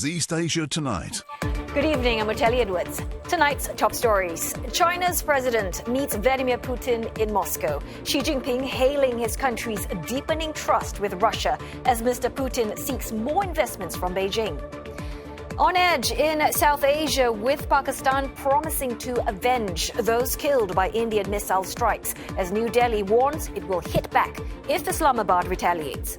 is East Asia Tonight. Good evening, I'm Otelli Edwards. Tonight's top stories. China's president meets Vladimir Putin in Moscow. Xi Jinping hailing his country's deepening trust with Russia as Mr. Putin seeks more investments from Beijing. On edge in South Asia, with Pakistan promising to avenge those killed by Indian missile strikes, as New Delhi warns it will hit back if Islamabad retaliates.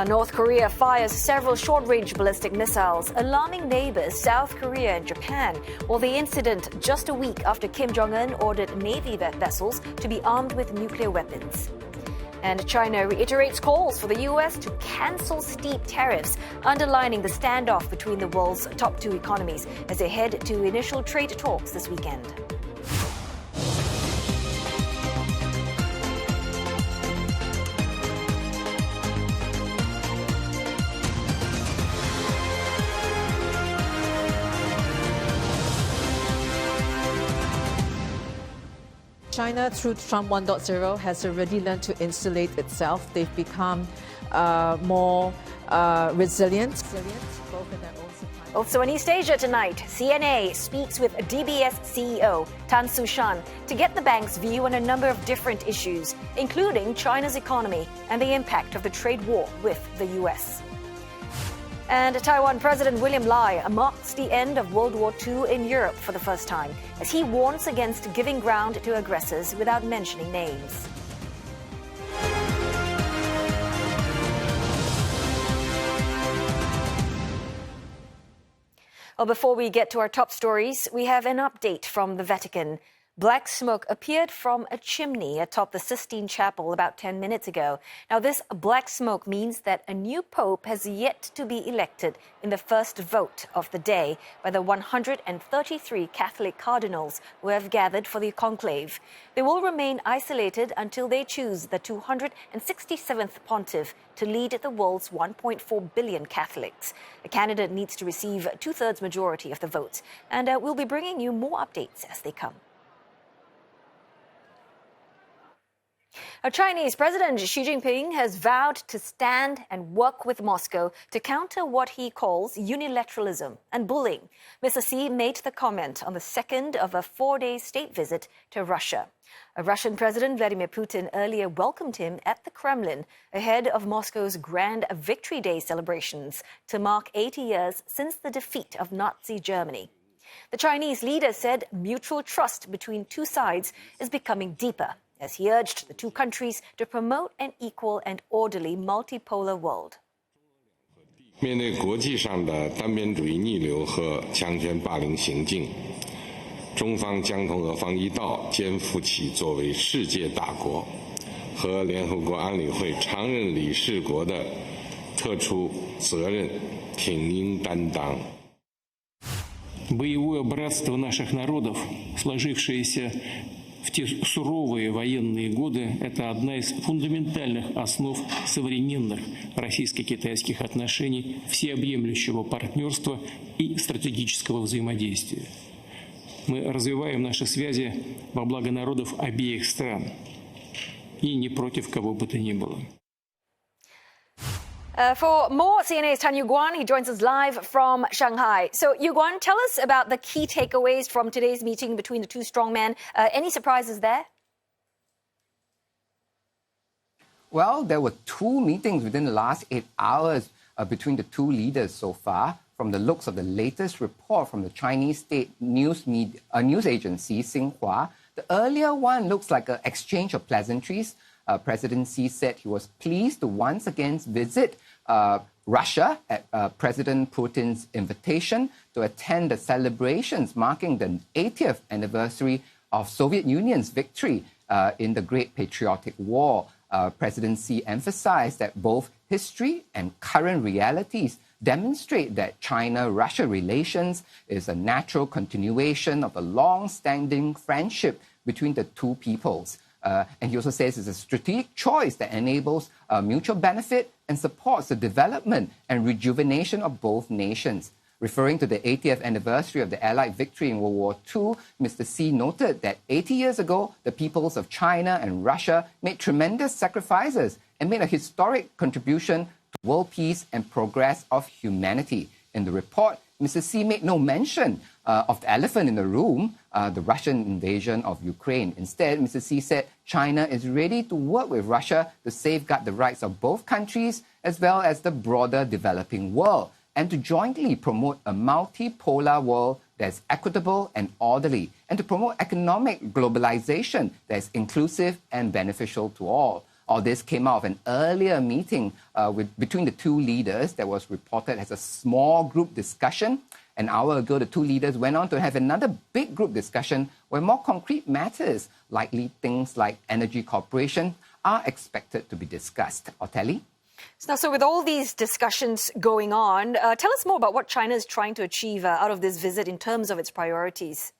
North Korea fires several short-range ballistic missiles, alarming neighbors South Korea and Japan, or the incident just a week after Kim Jong-un ordered Navy vessels to be armed with nuclear weapons. And China reiterates calls for the U.S. to cancel steep tariffs, underlining the standoff between the world's top two economies as they head to initial trade talks this weekend. China, through Trump 1.0, has already learned to insulate itself. They've become more resilient, both in their own supply. Also in East Asia tonight, CNA speaks with DBS CEO Tan Shan to get the bank's view on a number of different issues, including China's economy and the impact of the trade war with the U.S. And Taiwan President William Lai marks the end of World War II in Europe for the first time, as he warns against giving ground to aggressors without mentioning names. Well, before we get to our top stories, we have an update from the Vatican. Black smoke appeared from a chimney atop the Sistine Chapel about 10 minutes ago. Now, this black smoke means that a new pope has yet to be elected in the first vote of the day by the 133 Catholic cardinals who have gathered for the conclave. They will remain isolated until they choose the 267th pontiff to lead the world's 1.4 billion Catholics. The candidate needs to receive a two-thirds majority of the votes, and we'll be bringing you more updates as they come. Chinese President Xi Jinping has vowed to stand and work with Moscow to counter what he calls unilateralism and bullying. Mr. Xi made the comment on the second of a four-day state visit to Russia. Russian President Vladimir Putin earlier welcomed him at the Kremlin ahead of Moscow's Grand Victory Day celebrations to mark 80 years since the defeat of Nazi Germany. The Chinese leader said mutual trust between two sides is becoming deeper, as he urged the two countries to promote an equal and orderly multipolar world. 面对国际上的单边主义逆流和强权霸凌行径，中方将同俄方一道，肩负起作为世界大国和联合国安理会常任理事国的特殊责任，挺应担当。 Боевое братство наших народов, сложившееся в те суровые военные годы, это одна из фундаментальных основ современных российско-китайских отношений, всеобъемлющего партнерства и стратегического взаимодействия. Мы развиваем наши связи во благо народов обеих стран и не против кого бы то ни было. For more, CNA's Tan Yuguan, he joins us live from Shanghai. So, Yuguan, tell us about the key takeaways from today's meeting between the two strongmen. Any surprises there? Well, there were two meetings within the last 8 hours between the two leaders so far. From the looks of the latest report from the Chinese state news agency, Xinhua, the earlier one looks like an exchange of pleasantries. President Xi said he was pleased to once again visit Russia at President Putin's invitation to attend the celebrations marking the 80th anniversary of Soviet Union's victory in the Great Patriotic War. President Xi emphasized that both history and current realities demonstrate that China-Russia relations is a natural continuation of a long-standing friendship between the two peoples. And he also says it's a strategic choice that enables mutual benefit and supports the development and rejuvenation of both nations. Referring to the 80th anniversary of the Allied victory in World War II, Mr. Xi noted that 80 years ago, the peoples of China and Russia made tremendous sacrifices and made a historic contribution to world peace and progress of humanity. In the report, Mrs. Xi made no mention of the elephant in the room, the Russian invasion of Ukraine. Instead, Mrs. Xi said China is ready to work with Russia to safeguard the rights of both countries as well as the broader developing world, and to jointly promote a multipolar world that's equitable and orderly, and to promote economic globalization that's inclusive and beneficial to all. All this came out of an earlier meeting between the two leaders that was reported as a small group discussion. An hour ago, the two leaders went on to have another big group discussion where more concrete matters, likely things like energy cooperation, are expected to be discussed. Otelli? Now, so with all these discussions going on, tell us more about what China is trying to achieve out of this visit in terms of its priorities.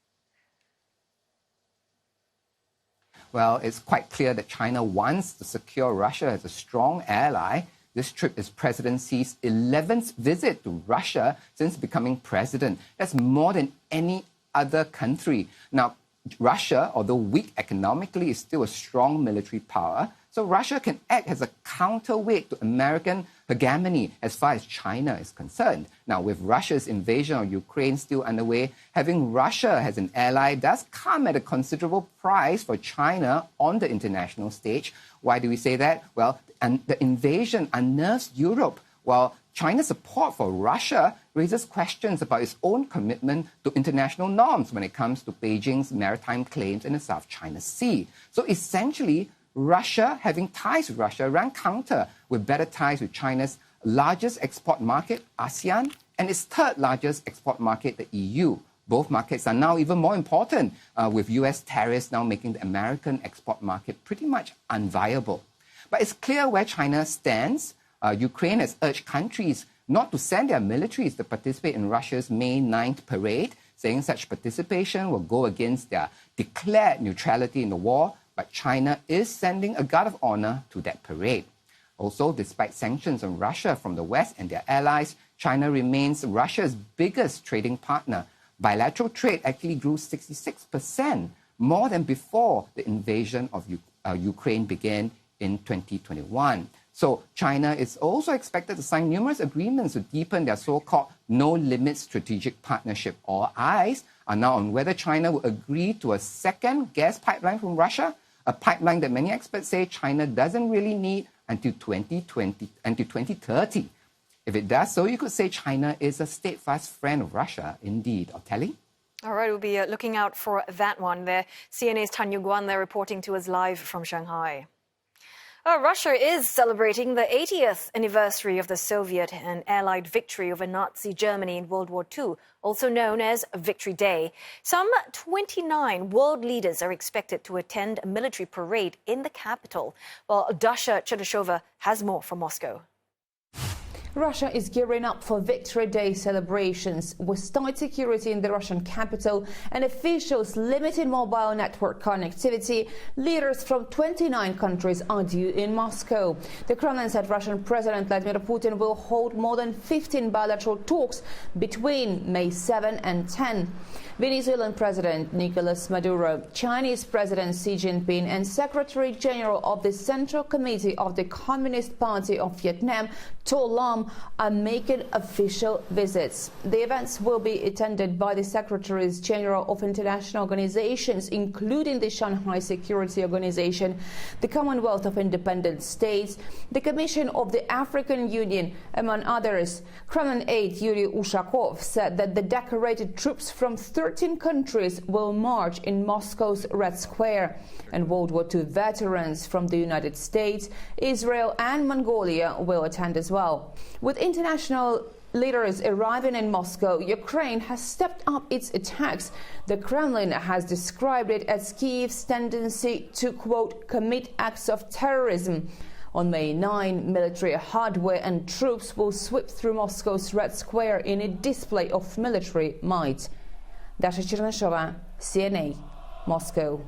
Well, it's quite clear that China wants to secure Russia as a strong ally. This trip is President Xi's 11th visit to Russia since becoming president. That's more than any other country. Now, Russia, although weak economically, is still a strong military power. So Russia can act as a counterweight to American hegemony as far as China is concerned. Now, with Russia's invasion of Ukraine still underway, having Russia as an ally does come at a considerable price for China on the international stage. Why do we say that? Well, the invasion unnerves Europe, while China's support for Russia raises questions about its own commitment to international norms when it comes to Beijing's maritime claims in the South China Sea. So essentially, Russia, having ties with Russia, ran counter with better ties with China's largest export market, ASEAN, and its third largest export market, the EU. Both markets are now even more important, with US tariffs now making the American export market pretty much unviable. But it's clear where China stands. Ukraine has urged countries not to send their militaries to participate in Russia's May 9th parade, saying such participation will go against their declared neutrality in the war. But China is sending a guard of honor to that parade. Also, despite sanctions on Russia from the West and their allies, China remains Russia's biggest trading partner. Bilateral trade actually grew 66%, more than before the invasion of Ukraine began in 2021. So China is also expected to sign numerous agreements to deepen their so-called no-limit strategic partnership. All eyes are now on whether China will agree to a second gas pipeline from Russia, a pipeline that many experts say China doesn't really need until 2030. If it does so, you could say China is a steadfast friend of Russia, indeed. Otelli? All right, we'll be looking out for that one there. CNA's Tan Yu-Guan there reporting to us live from Shanghai. Russia is celebrating the 80th anniversary of the Soviet and Allied victory over Nazi Germany in World War II, also known as Victory Day. Some 29 world leaders are expected to attend a military parade in the capital, while Dasha Chernyshova has more from Moscow. Russia is gearing up for Victory Day celebrations with tight security in the Russian capital and officials limiting mobile network connectivity. Leaders from 29 countries are due in Moscow. The Kremlin said Russian President Vladimir Putin will hold more than 15 bilateral talks between May 7 and 10. Venezuelan President Nicolas Maduro, Chinese President Xi Jinping and Secretary General of the Central Committee of the Communist Party of Vietnam, To Lam, are making official visits. The events will be attended by the Secretaries General of international organizations, including the Shanghai Security Organization, the Commonwealth of Independent States, the Commission of the African Union, among others. Kremlin aide Yuri Ushakov said that the decorated troops from 13 countries will march in Moscow's Red Square, and World War II veterans from the United States, Israel and Mongolia will attend as well. With international leaders arriving in Moscow, Ukraine has stepped up its attacks. The Kremlin has described it as Kyiv's tendency to, quote, commit acts of terrorism. On May 9, military hardware and troops will sweep through Moscow's Red Square in a display of military might. Dasha Chernyshova, CNA, Moscow.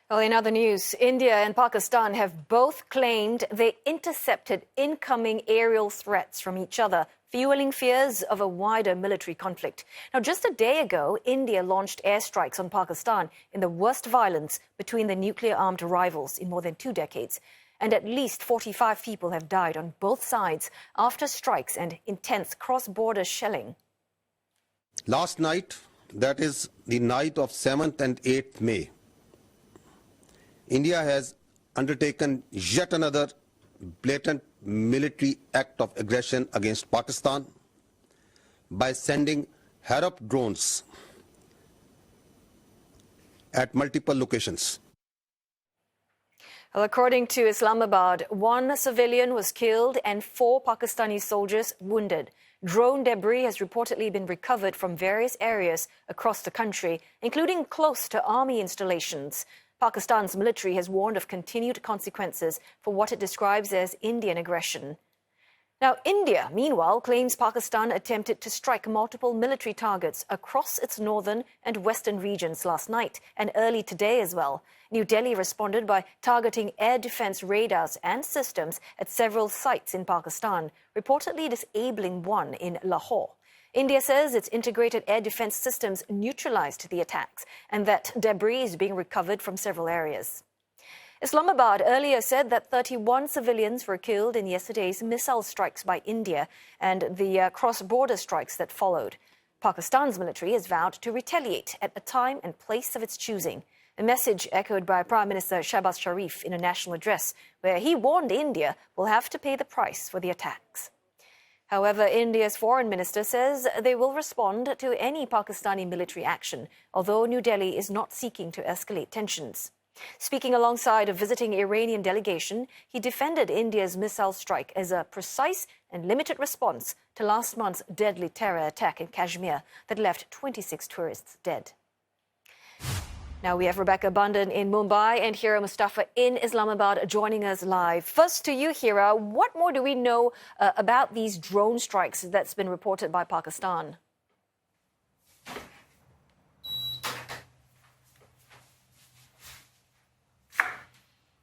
Well, in other news, India and Pakistan have both claimed they intercepted incoming aerial threats from each other, fueling fears of a wider military conflict. Now, just a day ago, India launched airstrikes on Pakistan in the worst violence between the nuclear-armed rivals in more than 2 decades. and at least 45 people have died on both sides after strikes and intense cross-border shelling. Last night, that is the night of 7th and 8th May, India has undertaken yet another blatant military act of aggression against Pakistan by sending Harop drones at multiple locations. Well, according to Islamabad, 1 civilian was killed and 4 Pakistani soldiers wounded. Drone debris has reportedly been recovered from various areas across the country, including close to army installations. Pakistan's military has warned of continued consequences for what it describes as Indian aggression. Now, India, meanwhile, claims Pakistan attempted to strike multiple military targets across its northern and western regions last night and early today as well. New Delhi responded by targeting air defense radars and systems at several sites in Pakistan, reportedly disabling one in Lahore. India says its integrated air defense systems neutralized the attacks and that debris is being recovered from several areas. Islamabad earlier said that 31 civilians were killed in yesterday's missile strikes by India and the cross-border strikes that followed. Pakistan's military has vowed to retaliate at a time and place of its choosing, a message echoed by Prime Minister Shehbaz Sharif in a national address, where he warned India will have to pay the price for the attacks. However, India's foreign minister says they will respond to any Pakistani military action, although New Delhi is not seeking to escalate tensions. Speaking alongside a visiting Iranian delegation, he defended India's missile strike as a precise and limited response to last month's deadly terror attack in Kashmir that left 26 tourists dead. Now we have Rebecca Bundan in Mumbai and Hira Mustafa in Islamabad joining us live. First to you, Hira, what more do we know about these drone strikes that's been reported by Pakistan?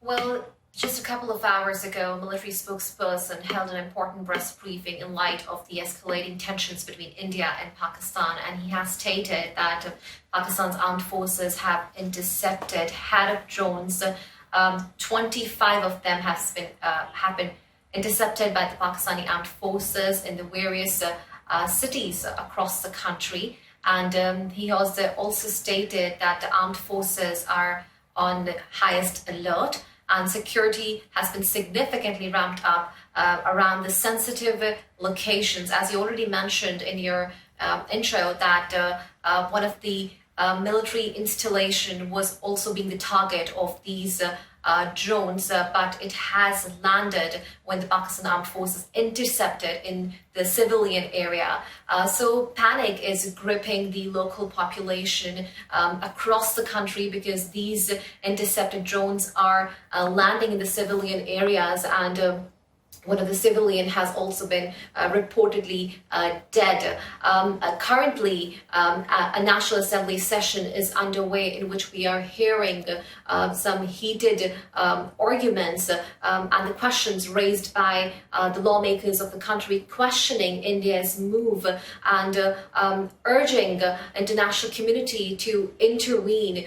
Well, just a couple of hours ago, a military spokesperson held an important press briefing in light of the escalating tensions between India and Pakistan, and he has stated that Pakistan's armed forces have intercepted Harop drones. 25 of them have been intercepted by the Pakistani armed forces in the various cities across the country. And he also stated that the armed forces are on the highest alert, and security has been significantly ramped up around the sensitive locations. As you already mentioned in your intro, that one of the military installation was also being the target of these drones, but it has landed when the Pakistan Armed Forces intercepted in the civilian area. So panic is gripping the local population across the country because these intercepted drones are landing in the civilian areas, and one of the civilian has also been reportedly dead. Currently, a National Assembly session is underway in which we are hearing some heated arguments and the questions raised by the lawmakers of the country questioning India's move and urging the international community to intervene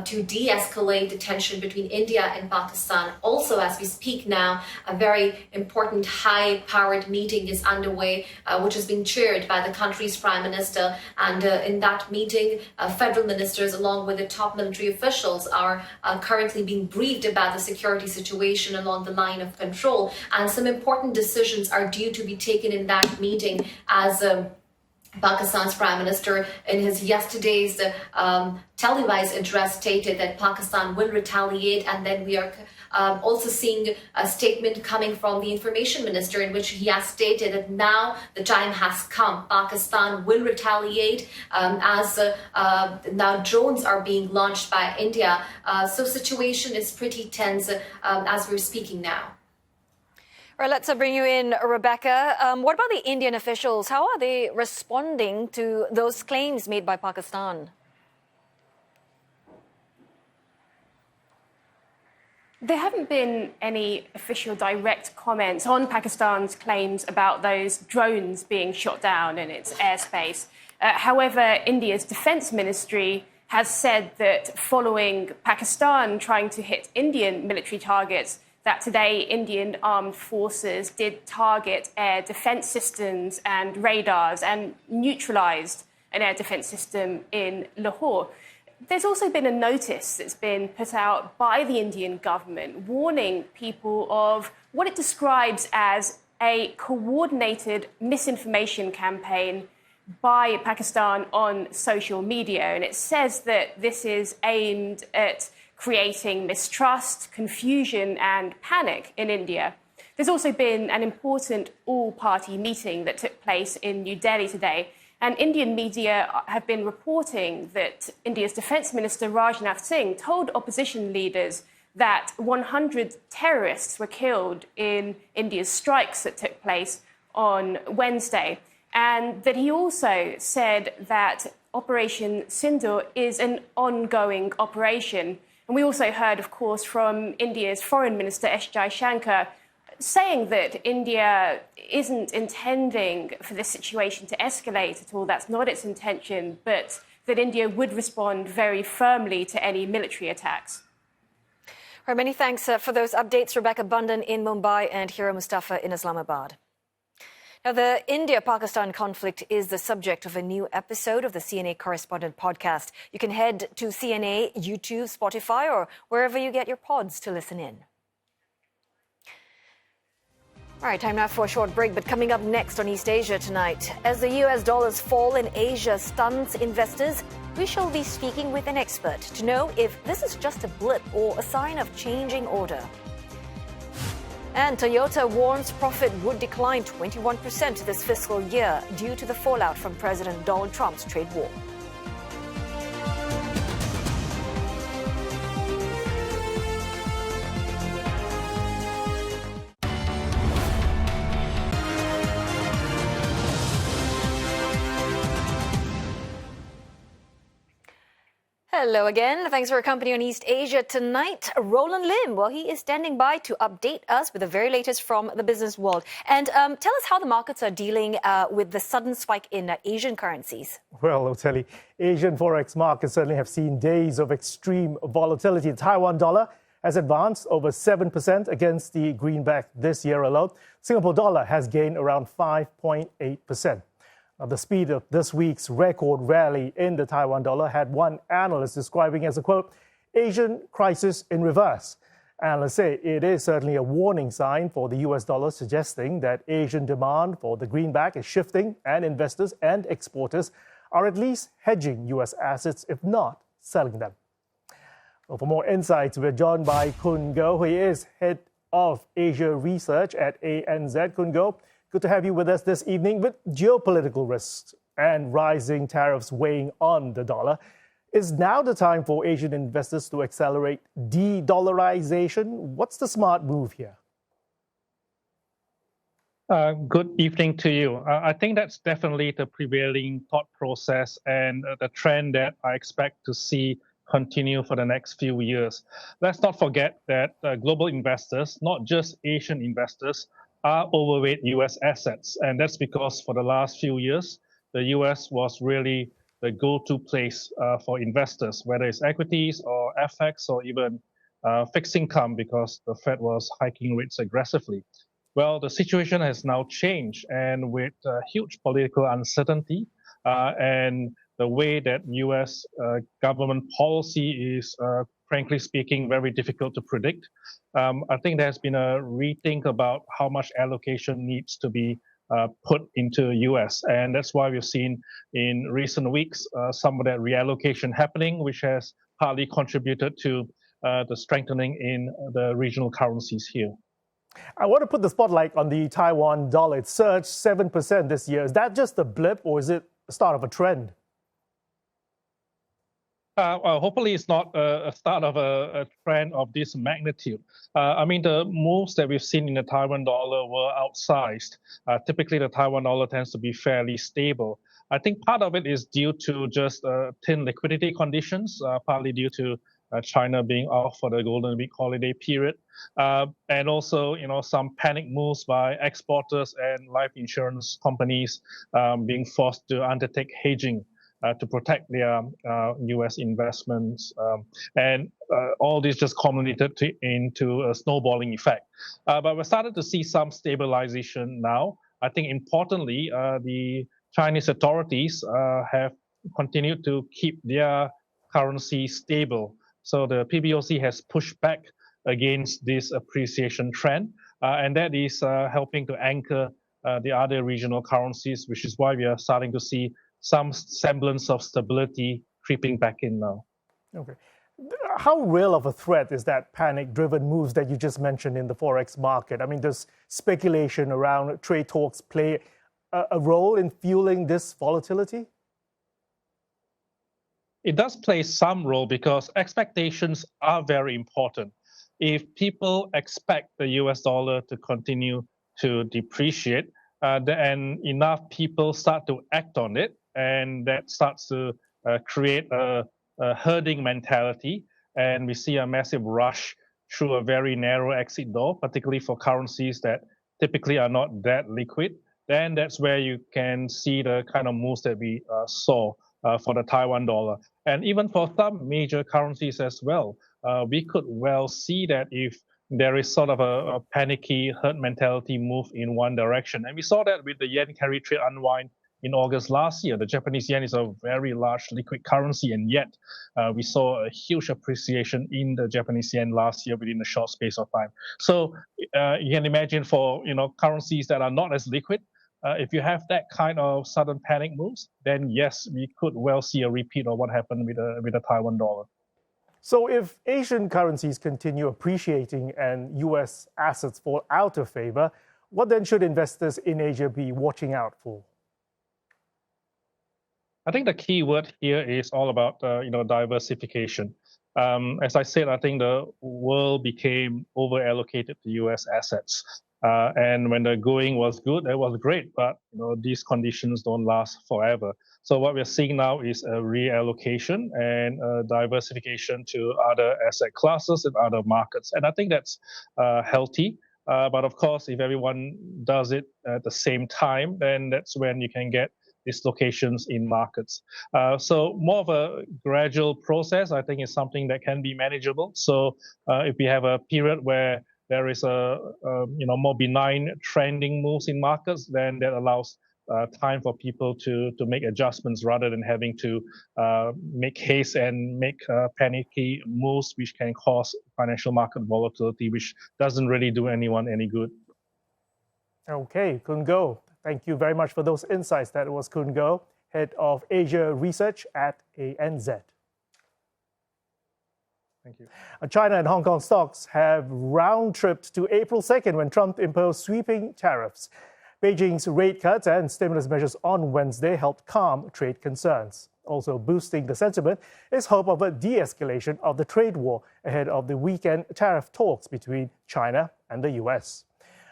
to de-escalate the tension between India and Pakistan. Also, as we speak now, a very important high-powered meeting is underway, which is being chaired by the country's Prime Minister. And in that meeting, federal ministers, along with the top military officials, are currently being briefed about the security situation along the line of control. And some important decisions are due to be taken in that meeting, as Pakistan's Prime Minister in his yesterday's televised address stated that Pakistan will retaliate. And then we are also seeing a statement coming from the Information Minister in which he has stated that now the time has come. Pakistan will retaliate as now drones are being launched by India. So situation is pretty tense as we're speaking now. All right, let's bring you in, Rebecca. What about the Indian officials? How are they responding to those claims made by Pakistan? There haven't been any official direct comments on Pakistan's claims about those drones being shot down in its airspace. However, India's defense ministry has said that following Pakistan trying to hit Indian military targets, that today Indian armed forces did target air defense systems and radars and neutralized an air defense system in Lahore. There's also been a notice that's been put out by the Indian government warning people of what it describes as a coordinated misinformation campaign by Pakistan on social media. And it says that this is aimed at creating mistrust, confusion, and panic in India. There's also been an important all-party meeting that took place in New Delhi today. And Indian media have been reporting that India's Defence Minister Rajnath Singh told opposition leaders that 100 terrorists were killed in India's strikes that took place on Wednesday. And that he also said that Operation Sindoor is an ongoing operation. And we also heard, of course, from India's Foreign Minister S. Jaishankar saying that India isn't intending for this situation to escalate at all. That's not its intention, but that India would respond very firmly to any military attacks. All right, many thanks for those updates, Rebecca Bundan in Mumbai and Hira Mustafa in Islamabad. Now, the India-Pakistan conflict is the subject of a new episode of the CNA Correspondent podcast. You can head to CNA, YouTube, Spotify, or wherever you get your pods to listen in. All right, time now for a short break, but coming up next on East Asia tonight, as the US dollar's fall in Asia stuns investors, we shall be speaking with an expert to know if this is just a blip or a sign of changing order. And Toyota warns profit would decline 21% this fiscal year due to the fallout from President Donald Trump's trade war. Hello again. Thanks for your company on East Asia tonight. Roland Lim, well, he is standing by to update us with the very latest from the business world. And tell us how the markets are dealing with the sudden spike in Asian currencies. Well, I'll tell you, Asian forex markets certainly have seen days of extreme volatility. The Taiwan dollar has advanced over 7% against the greenback this year alone. Singapore dollar has gained around 5.8%. The speed of this week's record rally in the Taiwan dollar had one analyst describing as a, quote, Asian crisis in reverse. Analysts say it is certainly a warning sign for the US dollar, suggesting that Asian demand for the greenback is shifting and investors and exporters are at least hedging US assets, if not selling them. Well, for more insights, we're joined by Kun Go, who is head of Asia research at ANZ. Kun Go, good to have you with us this evening. With geopolitical risks and rising tariffs weighing on the dollar, is now the time for Asian investors to accelerate de-dollarization? What's the smart move here? Good evening to you. I think that's definitely the prevailing thought process and the trend that I expect to see continue for the next few years. Let's not forget that global investors, not just Asian investors, are overweight US assets. And that's because for the last few years, the US was really the go-to place for investors, whether it's equities or FX or even fixed income, because the Fed was hiking rates aggressively. Well, the situation has now changed, and with huge political uncertainty and the way that US government policy is, frankly speaking, very difficult to predict, I think there's been a rethink about how much allocation needs to be put into US. And that's why we've seen in recent weeks some of that reallocation happening, which has partly contributed to the strengthening in the regional currencies here. I want to put the spotlight on the Taiwan dollar. It surged 7% this year. Is that just a blip, or is it the start of a trend? Hopefully it's not a start of a trend of this magnitude. I mean, the moves that we've seen in the Taiwan dollar were outsized. Typically, the Taiwan dollar tends to be fairly stable. I think part of it is due to just thin liquidity conditions, partly due to China being off for the Golden Week holiday period, and also, some panic moves by exporters and life insurance companies being forced to undertake hedging to protect their U.S. investments. And all this just culminated into a snowballing effect. But we're starting to see some stabilization now. I think importantly, the Chinese authorities have continued to keep their currency stable. So the PBOC has pushed back against this appreciation trend, and that is helping to anchor the other regional currencies, which is why we are starting to see some semblance of stability creeping back in now. Okay. How real of a threat is that panic-driven moves that you just mentioned in the forex market? I mean, does speculation around trade talks play a role in fueling this volatility? It does play some role because expectations are very important. If people expect the US dollar to continue to depreciate, and enough people start to act on it, and that starts to create a herding mentality, and we see a massive rush through a very narrow exit door, particularly for currencies that typically are not that liquid, then that's where you can see the kind of moves that we saw for the Taiwan dollar. And even for some major currencies as well, we could well see that if there is sort of a panicky herd mentality move in one direction. And we saw that with the yen carry trade unwind in August last year. The Japanese yen is a very large liquid currency, and yet we saw a huge appreciation in the Japanese yen last year within a short space of time. So you can imagine for currencies that are not as liquid, if you have that kind of sudden panic moves, then yes, we could well see a repeat of what happened with the Taiwan dollar. So if Asian currencies continue appreciating and US assets fall out of favor, what then should investors in Asia be watching out for? I think the key word here is all about diversification. As I said, I think the world became over-allocated to US assets. And when the going was good, it was great, but these conditions don't last forever. So what we're seeing now is a reallocation and a diversification to other asset classes and other markets. And I think that's healthy. But of course, if everyone does it at the same time, then that's when you can get dislocations in markets. So more of a gradual process, I think, is something that can be manageable. So if we have a period where there is a more benign trending moves in markets, then that allows time for people to make adjustments rather than having to make haste and make panicky moves, which can cause financial market volatility, which doesn't really do anyone any good. Okay, Kun Go, thank you very much for those insights. That was Kun Go, Head of Asia Research at ANZ. Thank you. China and Hong Kong stocks have round-tripped to April 2nd when Trump imposed sweeping tariffs. Beijing's rate cuts and stimulus measures on Wednesday helped calm trade concerns. Also boosting the sentiment is hope of a de-escalation of the trade war ahead of the weekend tariff talks between China and the US.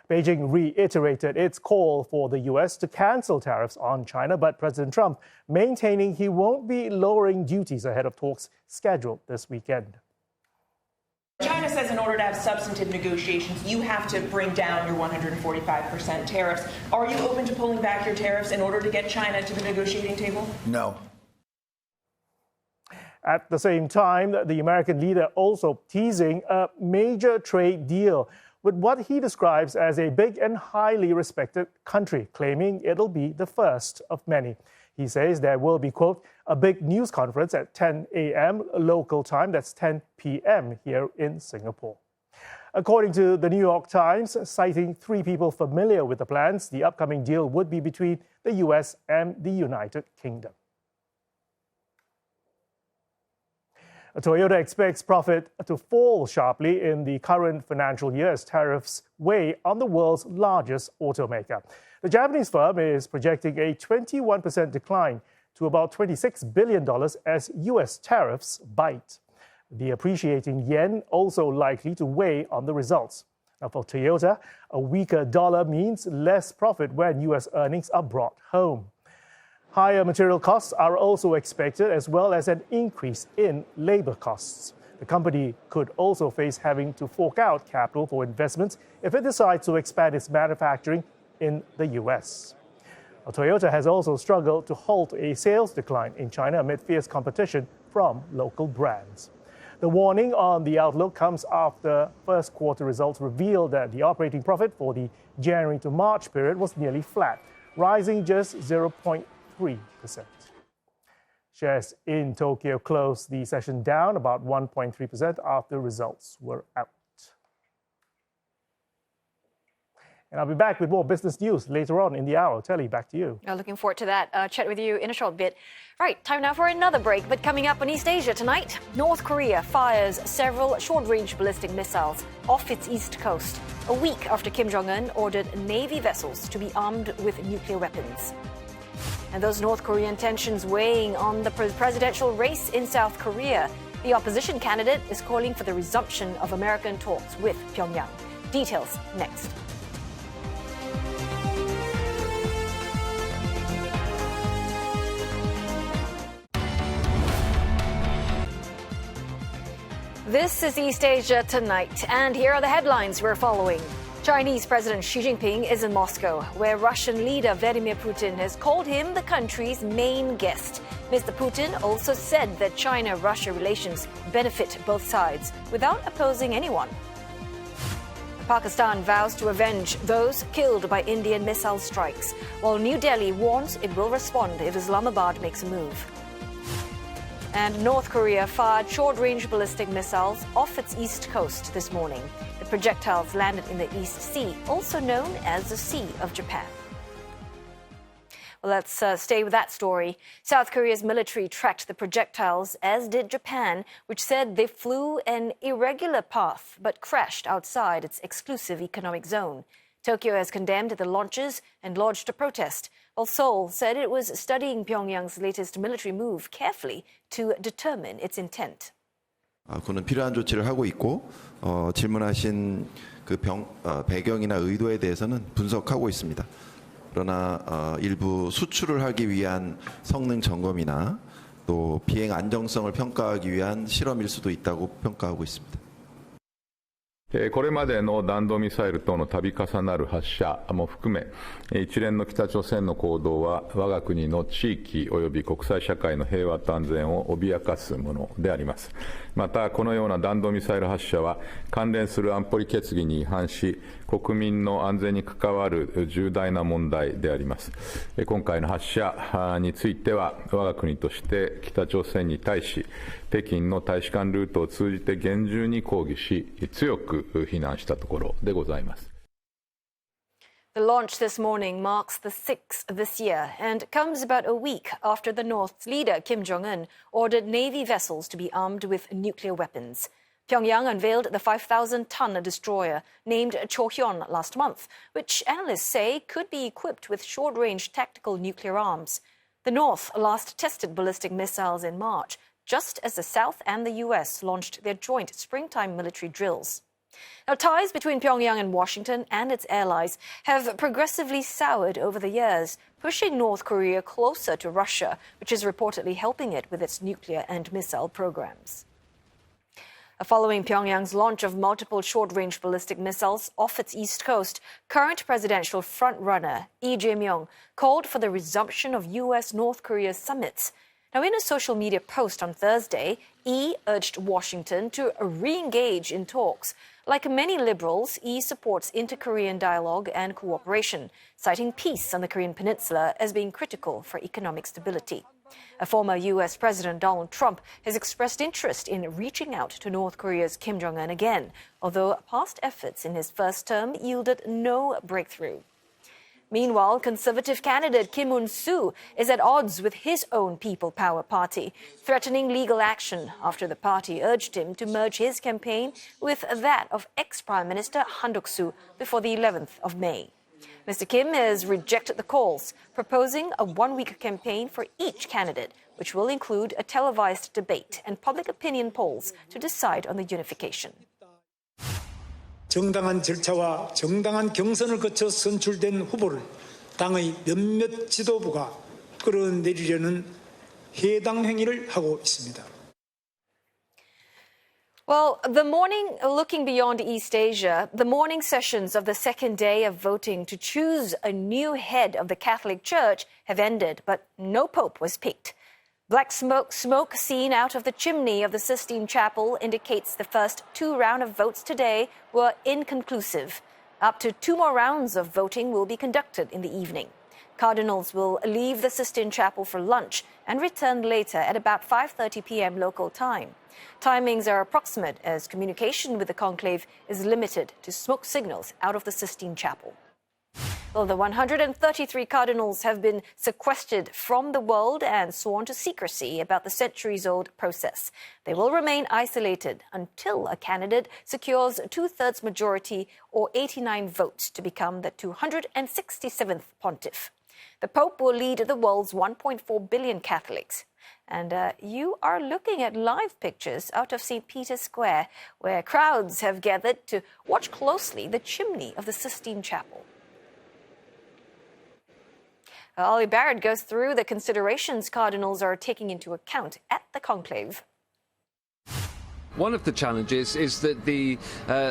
Beijing reiterated its call for the US to cancel tariffs on China, but President Trump maintaining he won't be lowering duties ahead of talks scheduled this weekend. China says in order to have substantive negotiations, you have to bring down your 145% tariffs. Are you open to pulling back your tariffs in order to get China to the negotiating table? No. At the same time, the American leader also teasing a major trade deal with what he describes as a big and highly respected country, claiming it'll be the first of many. He says there will be, quote, a big news conference at 10 a.m. local time, that's 10 p.m. here in Singapore. According to the New York Times, citing 3 people familiar with the plans, the upcoming deal would be between the US and the United Kingdom. Toyota expects profit to fall sharply in the current financial year as tariffs weigh on the world's largest automaker. The Japanese firm is projecting a 21% decline to about $26 billion as US tariffs bite. The appreciating yen also likely to weigh on the results. Now for Toyota, a weaker dollar means less profit when US earnings are brought home. Higher material costs are also expected, as well as an increase in labor costs. The company could also face having to fork out capital for investments if it decides to expand its manufacturing in the US. Toyota has also struggled to halt a sales decline in China amid fierce competition from local brands. The warning on the outlook comes after first quarter results revealed that the operating profit for the January to March period was nearly flat, rising just 0.3%. Shares in Tokyo closed the session down about 1.3% after results were out. And I'll be back with more business news later on in the hour. Telly, back to you. Looking forward to that. Chat with you in a short bit. Right, time now for another break. But coming up on East Asia tonight, North Korea fires several short-range ballistic missiles off its east coast, a week after Kim Jong-un ordered Navy vessels to be armed with nuclear weapons. And those North Korean tensions weighing on the presidential race in South Korea. The opposition candidate is calling for the resumption of American talks with Pyongyang. Details next. This is East Asia Tonight, and here are the headlines we're following. Chinese President Xi Jinping is in Moscow, where Russian leader Vladimir Putin has called him the country's main guest. Mr. Putin also said that China-Russia relations benefit both sides without opposing anyone. Pakistan vows to avenge those killed by Indian missile strikes, while New Delhi warns it will respond if Islamabad makes a move. And North Korea fired short-range ballistic missiles off its east coast this morning. The projectiles landed in the East Sea, also known as the Sea of Japan. Well, let's stay with that story. South Korea's military tracked the projectiles, as did Japan, which said they flew an irregular path but crashed outside its exclusive economic zone. Tokyo has condemned the launches and lodged a protest, while Seoul said it was studying Pyongyang's latest military move carefully to determine its intent. 군은 필요한 조치를 하고 있고 질문하신 그 배경이나 의도에 대해서는 분석하고 있습니다. 그러나 일부 수출을 하기 위한 성능 점검이나 또 비행 안정성을 평가하기 위한 실험일 수도 있다고 평가하고 있습니다. これまでの弾道ミサイル等の度重なる発射も含め、一連の北朝鮮の行動は我が国の地域及び国際社会の平和と安全を脅かすものであります。また、このような弾道ミサイル発射は関連する安保理決議に違反し、国民の安全に関わる重大な問題であります。今回の発射については、我が国として北朝鮮に対し、北京の大使館ルートを通じて厳重に抗議し、強く非難したところでございます。The launch this morning marks the 6th this year and comes about a week after the North's leader, Kim Jong-un, ordered Navy vessels to be armed with nuclear weapons. Pyongyang unveiled the 5,000-ton destroyer named Chohyun last month, which analysts say could be equipped with short-range tactical nuclear arms. The North last tested ballistic missiles in March, just as the South and the US launched their joint springtime military drills. Now, ties between Pyongyang and Washington and its allies have progressively soured over the years, pushing North Korea closer to Russia, which is reportedly helping it with its nuclear and missile programs. Following Pyongyang's launch of multiple short-range ballistic missiles off its east coast, current presidential frontrunner Lee Jae-myung called for the resumption of U.S.-North Korea summits. Now, in a social media post on Thursday, Lee urged Washington to re-engage in talks. Like many liberals, Lee supports inter-Korean dialogue and cooperation, citing peace on the Korean peninsula as being critical for economic stability. A former U.S. President Donald Trump has expressed interest in reaching out to North Korea's Kim Jong-un again, although past efforts in his first term yielded no breakthrough. Meanwhile, conservative candidate Kim Un-soo is at odds with his own People Power party, threatening legal action after the party urged him to merge his campaign with that of ex-Prime Minister Han Duck-soo before the 11th of May. Mr. Kim has rejected the calls, proposing a one-week campaign for each candidate, which will include a televised debate and public opinion polls to decide on the unification. 정당한 절차와 정당한 경선을 거쳐 선출된 후보를 당의 몇몇 지도부가 끌어내리려는 해당 행위를 하고 있습니다. Well, looking beyond East Asia, the morning sessions of the second day of voting to choose a new head of the Catholic Church have ended, but no pope was picked. Black smoke seen out of the chimney of the Sistine Chapel indicates the first two rounds of votes today were inconclusive. Up to 2 more rounds of voting will be conducted in the evening. Cardinals will leave the Sistine Chapel for lunch and return later at about 5:30 p.m. local time. Timings are approximate as communication with the conclave is limited to smoke signals out of the Sistine Chapel. Well, the 133 cardinals have been sequestered from the world and sworn to secrecy about the centuries-old process. They will remain isolated until a candidate secures a 2/3 majority or 89 votes to become the 267th pontiff. The Pope will lead the world's 1.4 billion Catholics. And you are looking at live pictures out of St. Peter's Square, where crowds have gathered to watch closely the chimney of the Sistine Chapel. Ollie Barrett goes through the considerations cardinals are taking into account at the conclave. One of the challenges is that the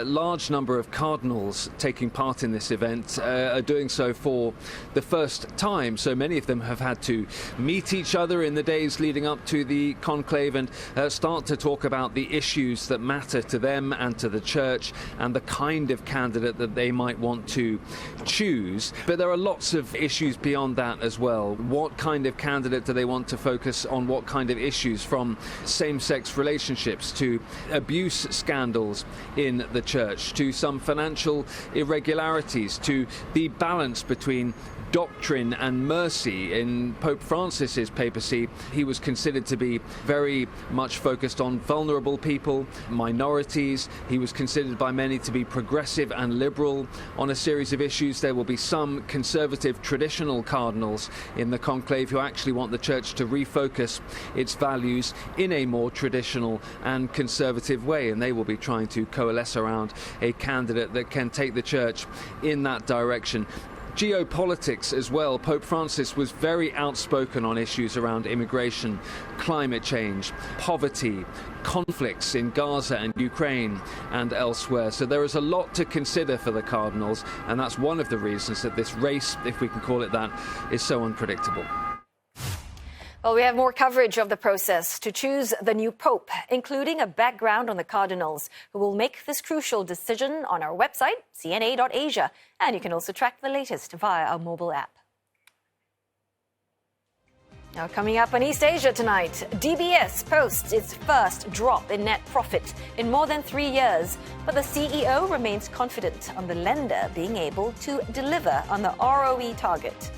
large number of cardinals taking part in this event are doing so for the first time. So many of them have had to meet each other in the days leading up to the conclave and start to talk about the issues that matter to them and to the church and the kind of candidate that they might want to choose. But there are lots of issues beyond that as well. What kind of candidate do they want to focus on? What kind of issues, from same-sex relationships to abuse scandals in the church, to some financial irregularities, to the balance between doctrine and mercy. In Pope Francis's papacy, he was considered to be very much focused on vulnerable people, minorities. He was considered by many to be progressive and liberal on a series of issues. There will be some conservative traditional cardinals in the conclave who actually want the church to refocus its values in a more traditional and conservative way, and they will be trying to coalesce around a candidate that can take the church in that direction. Geopolitics as well. Pope Francis was very outspoken on issues around immigration, climate change, poverty, conflicts in Gaza and Ukraine and elsewhere. So there is a lot to consider for the cardinals, and that's one of the reasons that this race, if we can call it that, is so unpredictable. Well, we have more coverage of the process to choose the new pope, including a background on the cardinals who will make this crucial decision on our website, cna.asia. And you can also track the latest via our mobile app. Now, coming up on East Asia tonight, DBS posts its first drop in net profit in more than 3 years. But the CEO remains confident on the lender being able to deliver on the ROE target.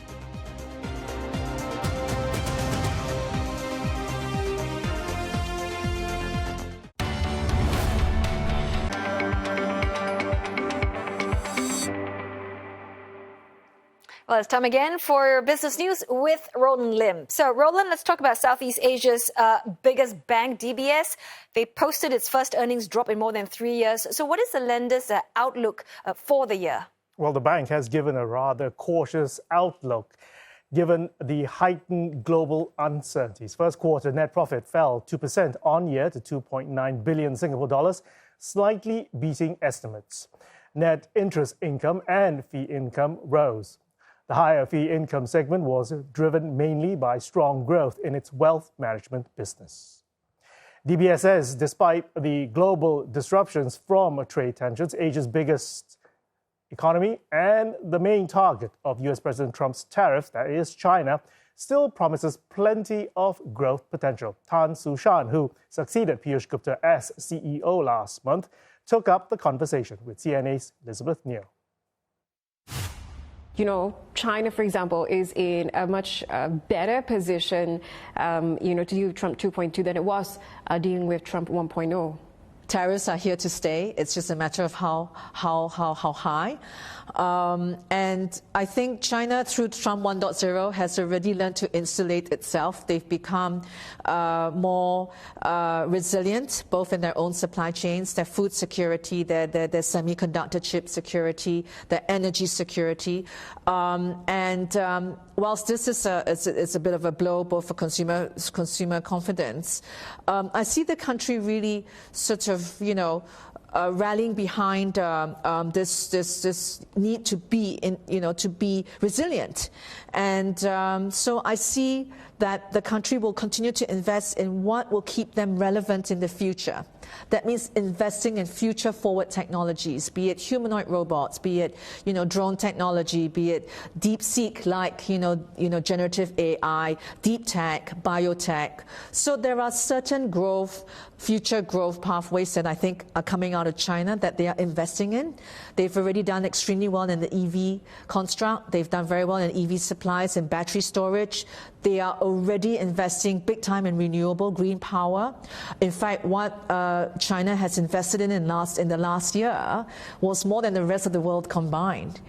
Well, it's time again for business news with Roland Lim. So, Roland, let's talk about Southeast Asia's biggest bank, DBS. They posted its first earnings drop in more than 3 years. So what is the lender's outlook for the year? Well, the bank has given a rather cautious outlook given the heightened global uncertainties. First quarter net profit fell 2% on year to 2.9 billion Singapore dollars, slightly beating estimates. Net interest income and fee income rose. The higher fee income segment was driven mainly by strong growth in its wealth management business. DBS says despite the global disruptions from trade tensions, Asia's biggest economy and the main target of US President Trump's tariffs, that is China, still promises plenty of growth potential. Tan Su Shan, who succeeded Piyush Gupta as CEO last month, took up the conversation with CNA's Elizabeth Neo. You know, China, for example, is in a much better position, to deal with Trump 2.2 than it was dealing with Trump 1.0. Tariffs are here to stay. It's just a matter of how high. And I think China, through Trump 1.0, has already learned to insulate itself. They've become more resilient, both in their own supply chains, their food security, their semiconductor chip security, their energy security. Whilst this is a bit of a blow both for consumer confidence, I see the country really sort of of, rallying behind this need to be resilient. And so I see that the country will continue to invest in what will keep them relevant in the future. That means investing in future-forward technologies, be it humanoid robots, be it drone technology, be it deep-seek like generative AI, deep tech, biotech. So there are certain future growth pathways that I think are coming out of China that they are investing in. They've already done extremely well in the EV construct. They've done very well in EV supplies and battery storage. They are already investing big time in renewable green power. In fact, what China has invested in the last year was more than the rest of the world combined.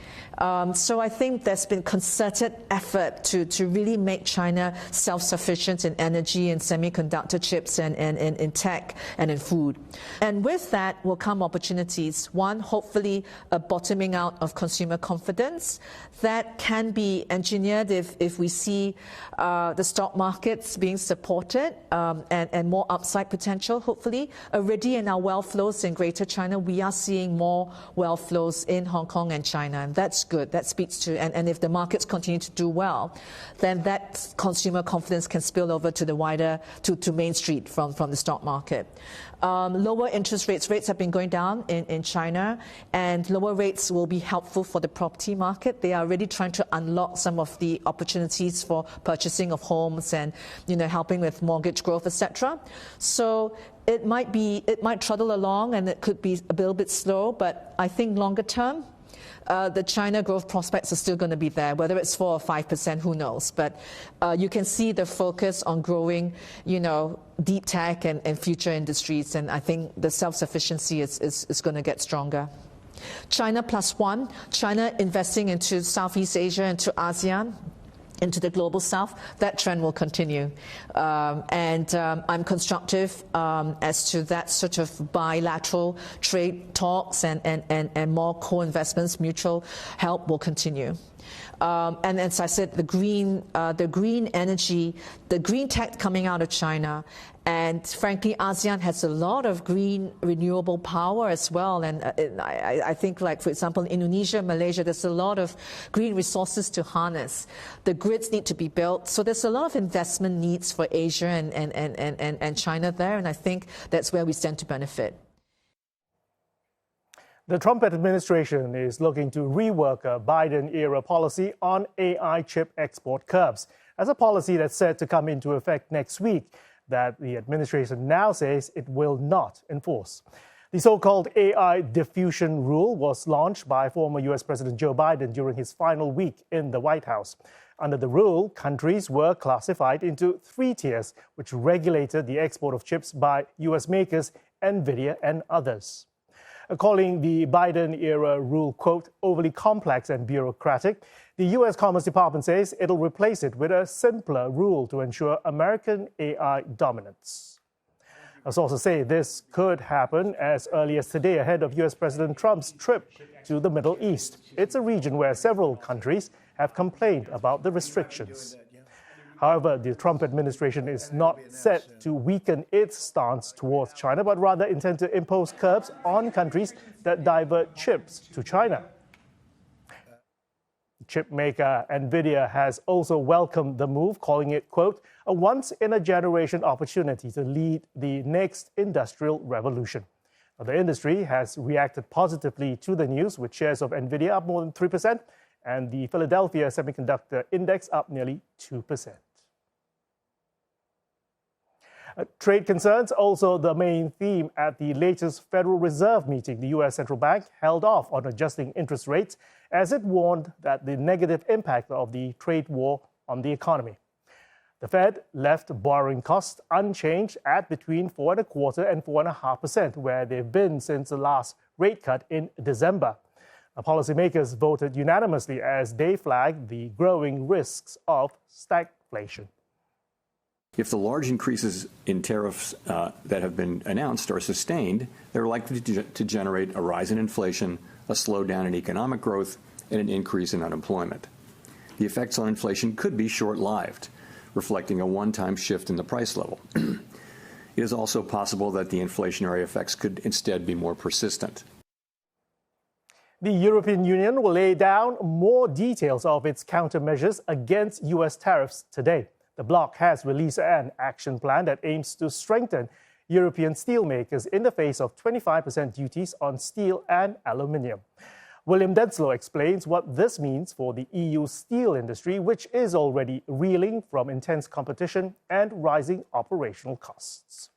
So I think there's been concerted effort to really make China self-sufficient in energy and semiconductor chips and in tech and in food. And with that will come opportunities. One, hopefully a bottoming out of consumer confidence. That can be engineered if we see the stock markets being supported and more upside potential, hopefully. Already in our wealth flows in Greater China, we are seeing more wealth flows in Hong Kong and China, and that's good. That speaks to, and if the markets continue to do well, then that consumer confidence can spill over to the wider, to Main Street from the stock market. Lower interest rates. Rates have been going down in China, and lower rates will be helpful for the property market. They are really trying to unlock some of the opportunities for purchasing of homes and helping with mortgage growth, etc. So it might trundle along, and it could be a little bit slow, but I think longer term, the China growth prospects are still going to be there. Whether it's 4 or 5%, who knows? But you can see the focus on growing, deep tech and future industries, and I think the self-sufficiency is going to get stronger. China +1, China investing into Southeast Asia, into ASEAN, into the global south, that trend will continue. And I'm constructive as to that sort of bilateral trade talks and more co-investments, mutual help will continue. And as I said, the green energy, the green tech coming out of China, and frankly, ASEAN has a lot of green renewable power as well. And I think, like, for example, Indonesia, Malaysia, there's a lot of green resources to harness. The grids need to be built. So there's a lot of investment needs for Asia and China there. And I think that's where we stand to benefit. The Trump administration is looking to rework a Biden-era policy on AI chip export curbs as a policy that's set to come into effect next week that the administration now says it will not enforce. The so-called AI diffusion rule was launched by former U.S. President Joe Biden during his final week in the White House. Under the rule, countries were classified into 3 tiers, which regulated the export of chips by U.S. makers, NVIDIA and others. Calling the Biden-era rule, quote, overly complex and bureaucratic, the U.S. Commerce Department says it'll replace it with a simpler rule to ensure American AI dominance. Sources say this could happen as early as today ahead of U.S. President Trump's trip to the Middle East. It's a region where several countries have complained about the restrictions. However, the Trump administration is not set to weaken its stance towards China, but rather intend to impose curbs on countries that divert chips to China. Chip maker NVIDIA has also welcomed the move, calling it, quote, a once-in-a-generation opportunity to lead the next industrial revolution. Now, the industry has reacted positively to the news, with shares of NVIDIA up more than 3% and the Philadelphia Semiconductor Index up nearly 2%. Trade concerns also the main theme at the latest Federal Reserve meeting. The U.S. Central Bank held off on adjusting interest rates as it warned that the negative impact of the trade war on the economy. The Fed left borrowing costs unchanged at between 4.25% and 4.5%, where they've been since the last rate cut in December. Policymakers voted unanimously as they flagged the growing risks of stagflation. If the large increases in tariffs that have been announced are sustained, they're likely to generate a rise in inflation, a slowdown in economic growth, and an increase in unemployment. The effects on inflation could be short-lived, reflecting a one-time shift in the price level. it is also possible that the inflationary effects could instead be more persistent. The European Union will lay down more details of its countermeasures against U.S. tariffs today. The bloc has released an action plan that aims to strengthen European steelmakers in the face of 25% duties on steel and aluminium. William Denslow explains what this means for the EU steel industry, which is already reeling from intense competition and rising operational costs.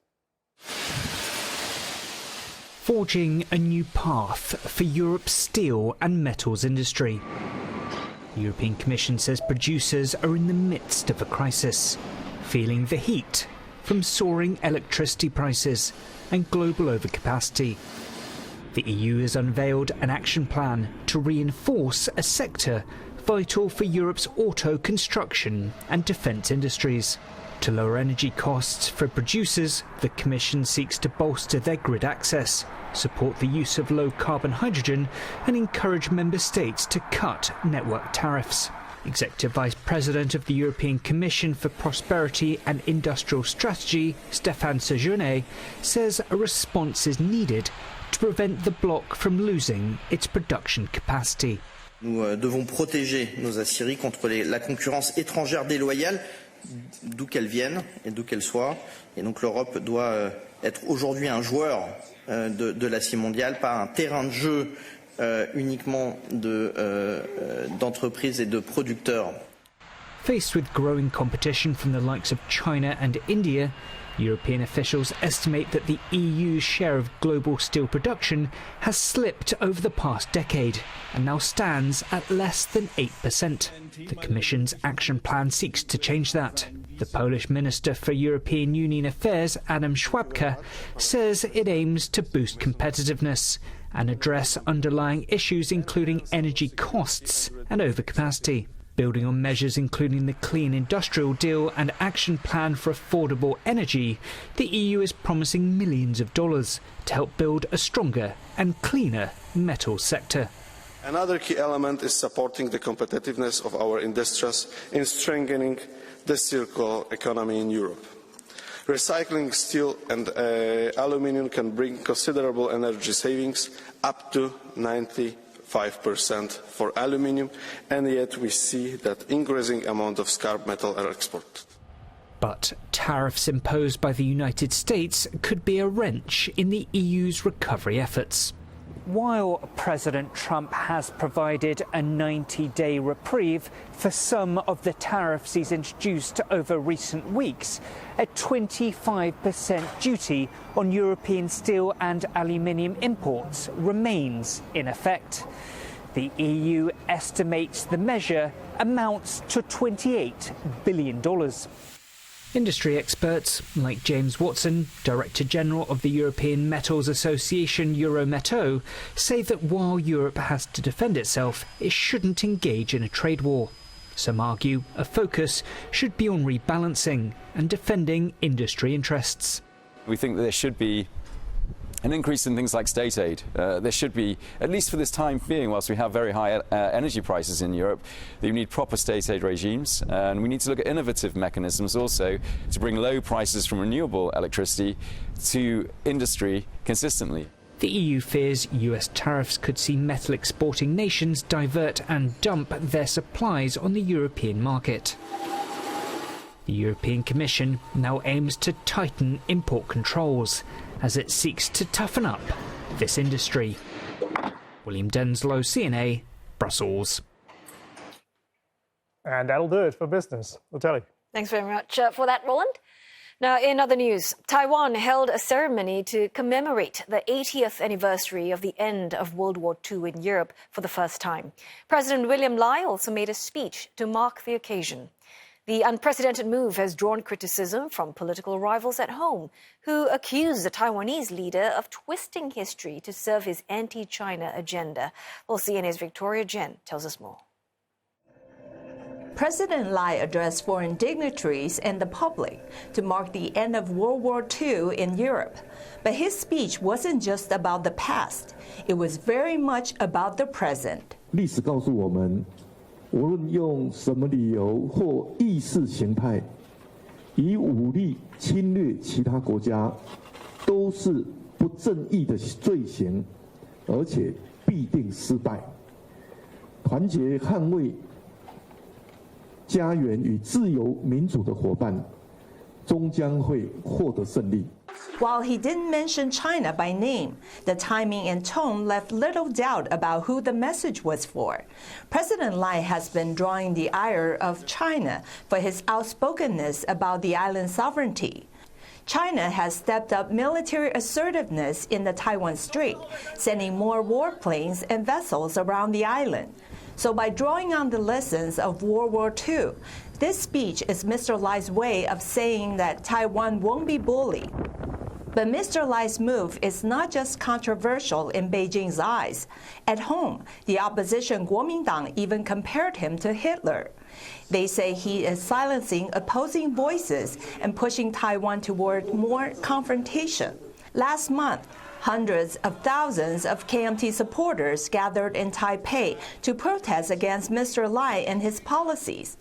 Forging a new path for Europe's steel and metals industry. The European Commission says producers are in the midst of a crisis, feeling the heat from soaring electricity prices and global overcapacity. The EU has unveiled an action plan to reinforce a sector vital for Europe's auto, construction and defence industries. To lower energy costs for producers, the Commission seeks to bolster their grid access, support the use of low-carbon hydrogen and encourage member states to cut network tariffs. Executive Vice President of the European Commission for Prosperity and Industrial Strategy, Stéphane Séjourné, says a response is needed to prevent the bloc from losing its production capacity. Nous devons protéger nos aciéries contre la concurrence étrangère déloyale, d'où qu'elle vienne et d'où qu'elle soit. Et donc l'Europe doit être aujourd'hui un joueur de l'acier mondial, pas un terrain de jeu uniquement d'entreprises et de producteurs. Faced with growing competition from the likes of China and India, European officials estimate that the EU's share of global steel production has slipped over the past decade and now stands at less than 8%. The Commission's action plan seeks to change that. The Polish Minister for European Union Affairs, Adam Szłapka, says it aims to boost competitiveness and address underlying issues including energy costs and overcapacity. Building on measures including the Clean Industrial Deal and Action Plan for Affordable Energy, the EU is promising millions of dollars to help build a stronger and cleaner metals sector. Another key element is supporting the competitiveness of our industries in strengthening the circular economy in Europe. Recycling steel and aluminium can bring considerable energy savings, up to 95% for aluminium, and yet we see that increasing amount of scrap metal are exported. But tariffs imposed by the United States could be a wrench in the EU's recovery efforts. While President Trump has provided a 90-day reprieve for some of the tariffs he's introduced over recent weeks, a 25% duty on European steel and aluminium imports remains in effect. The EU estimates the measure amounts to $28 billion. Industry experts like James Watson, Director General of the European Metals Association Eurometaux, say that while Europe has to defend itself, it shouldn't engage in a trade war. Some argue a focus should be on rebalancing and defending industry interests. We think that there should be an increase in things like state aid. There should be, at least for this time being, whilst we have very high energy prices in Europe, that you need proper state aid regimes, and we need to look at innovative mechanisms also to bring low prices from renewable electricity to industry consistently. The EU fears US tariffs could see metal exporting nations divert and dump their supplies on the European market. The European Commission now aims to tighten import controls as it seeks to toughen up this industry. William Denslow, CNA, Brussels. And that'll do it for business. Natalie. Thanks very much for that, Roland. Now, in other news, Taiwan held a ceremony to commemorate the 80th anniversary of the end of World War II in Europe for the first time. President William Lai also made a speech to mark the occasion. The unprecedented move has drawn criticism from political rivals at home, who accuse the Taiwanese leader of twisting history to serve his anti-China agenda. Well, CNA's Victoria Jen tells us more. President Lai addressed foreign dignitaries and the public to mark the end of World War II in Europe. But his speech wasn't just about the past. It was very much about the present. 历史告诉我们，无论用什么理由或意识形态，以武力侵略其他国家都是不正义的罪行，而且必定失败。团结捍卫家园与自由民主的伙伴，终将会获得胜利。 While he didn't mention China by name, the timing and tone left little doubt about who the message was for. President Lai has been drawing the ire of China for his outspokenness about the island's sovereignty. China has stepped up military assertiveness in the Taiwan Strait, sending more warplanes and vessels around the island. So by drawing on the lessons of World War II, this speech is Mr. Lai's way of saying that Taiwan won't be bullied. But Mr. Lai's move is not just controversial in Beijing's eyes. At home, the opposition Kuomintang even compared him to Hitler. They say he is silencing opposing voices and pushing Taiwan toward more confrontation. Last month, hundreds of thousands of KMT supporters gathered in Taipei to protest against Mr. Lai and his policies.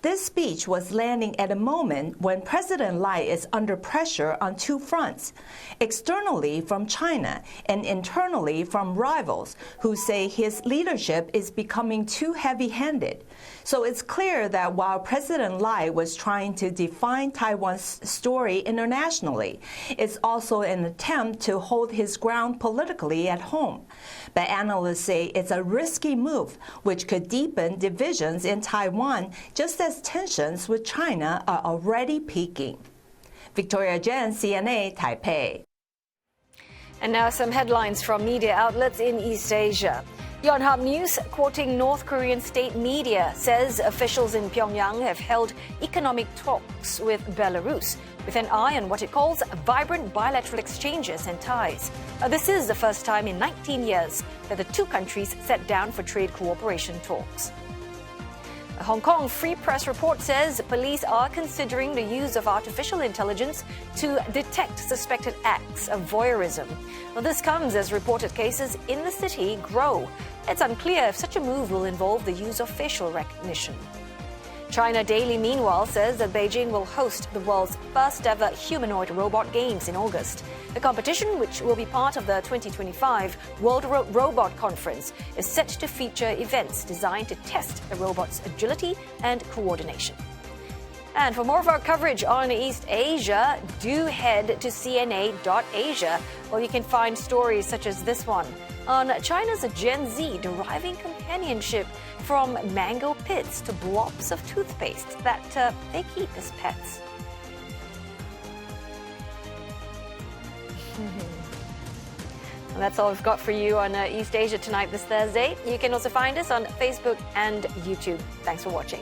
This speech was landing at a moment when President Lai is under pressure on two fronts, externally from China and internally from rivals who say his leadership is becoming too heavy-handed. So it's clear that while President Lai was trying to define Taiwan's story internationally, it's also an attempt to hold his ground politically at home. But analysts say it's a risky move, which could deepen divisions in Taiwan, just as tensions with China are already peaking. Victoria Jen, CNA, Taipei. And now some headlines from media outlets in East Asia. Yonhap News, quoting North Korean state media, says officials in Pyongyang have held economic talks with Belarus, with an eye on what it calls vibrant bilateral exchanges and ties. This is the first time in 19 years that the two countries sat down for trade cooperation talks. A Hong Kong Free Press report says police are considering the use of artificial intelligence to detect suspected acts of voyeurism. Well, this comes as reported cases in the city grow. It's unclear if such a move will involve the use of facial recognition. China Daily, meanwhile, says that Beijing will host the world's first ever humanoid robot games in August. The competition, which will be part of the 2025 World Robot Conference, is set to feature events designed to test the robot's agility and coordination. And for more of our coverage on East Asia, do head to cna.asia, where you can find stories such as this one on China's Gen Z deriving companionship from mango pits to blobs of toothpaste that they keep as pets. And that's all we've got for you on East Asia Tonight this Thursday. You can also find us on Facebook and YouTube. Thanks for watching.